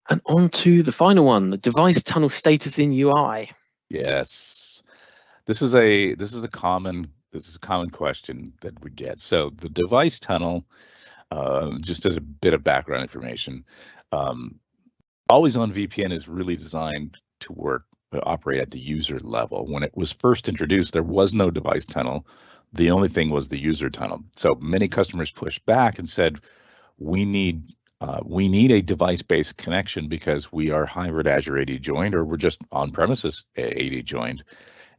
And on to the final one, the device tunnel status in UI. Yes, this is a common question that we get. So the device tunnel, just as a bit of background information, always on VPN is really designed to operate at the user level. When it was first introduced, there was no device tunnel. The only thing was the user tunnel. So many customers pushed back and said, we need a device-based connection because we are hybrid Azure AD joined, or we're just on-premises AD joined,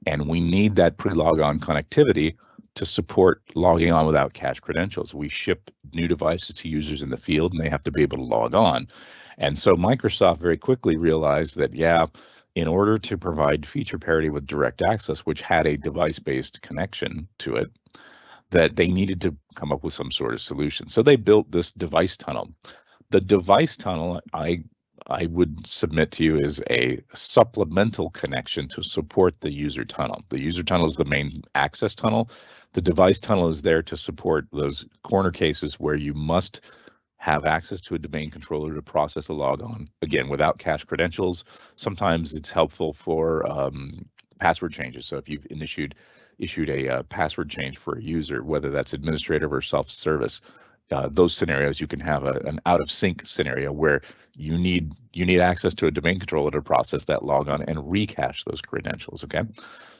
and we need that pre-log-on connectivity to support logging on without cache credentials. We ship new devices to users in the field, and they have to be able to log on. And so Microsoft very quickly realized that, yeah, in order to provide feature parity with direct access, which had a device-based connection to it, that they needed to come up with some sort of solution. So they built this device tunnel. The device tunnel, I would submit to you, is a supplemental connection to support the user tunnel. The user tunnel is the main access tunnel. The device tunnel is there to support those corner cases where you must have access to a domain controller to process a logon, again, without cache credentials. Sometimes it's helpful for password changes. So if you've issued a password change for a user, whether that's administrative or self-service, those scenarios, you can have an out of sync scenario where you need access to a domain controller to process that logon and recache those credentials. Okay,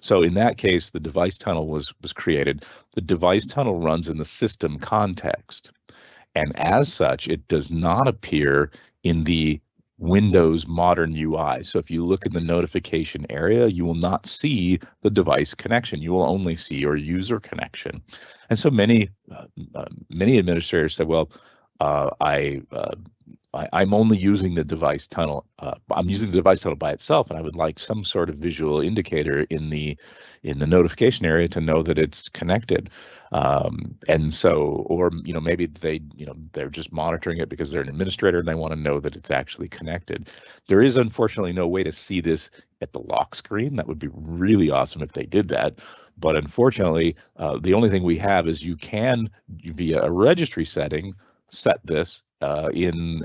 so in that case, the device tunnel was created. The device tunnel runs in the system context, and as such, it does not appear in the Windows modern UI. So if you look in the notification area, you will not see the device connection. You will only see your user connection. And so many administrators said, well, I'm only using the device tunnel. I'm using the device tunnel by itself, and I would like some sort of visual indicator in the notification area to know that it's connected. And so, or maybe they're just monitoring it because they're an administrator and they want to know that it's actually connected. There is unfortunately no way to see this at the lock screen. That would be really awesome if they did that. But unfortunately, the only thing we have is you can, via a registry setting, set this in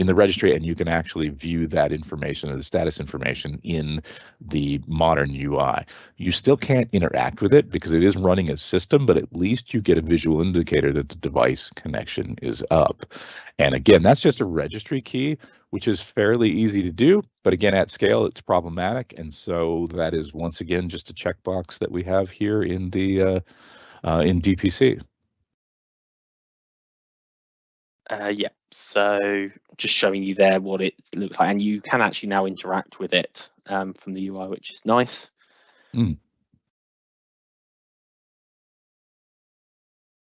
the registry, and you can actually view that information, the status information, in the modern UI. You still can't interact with it because it is running a system, but at least you get a visual indicator that the device connection is up. And again, that's just a registry key, which is fairly easy to do, but again, at scale, it's problematic. And so that is once again just a checkbox that we have here in the in DPC. Yeah, so just showing you there what it looks like, and you can actually now interact with it from the UI, which is nice. And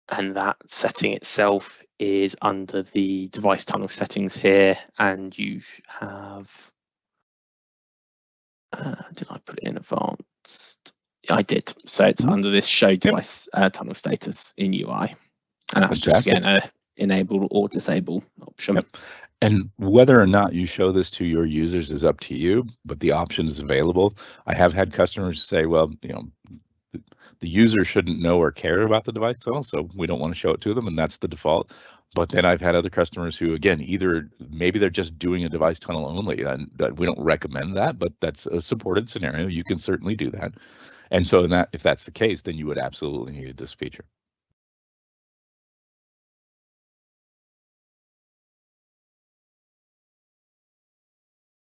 that setting itself is under the device tunnel settings here, and you have, did I put it in advanced? Yeah, I did. So it's under this show device tunnel status in UI, and that's just again a enable or disable option. Yep. And whether or not you show this to your users is up to you, but the option is available. I have had customers say, well, the user shouldn't know or care about the device tunnel, so we don't want to show it to them, and that's the default. But then I've had other customers who, again, either maybe they're just doing a device tunnel only, and we don't recommend that, but that's a supported scenario. You can certainly do that. And so if that's the case, then you would absolutely need this feature.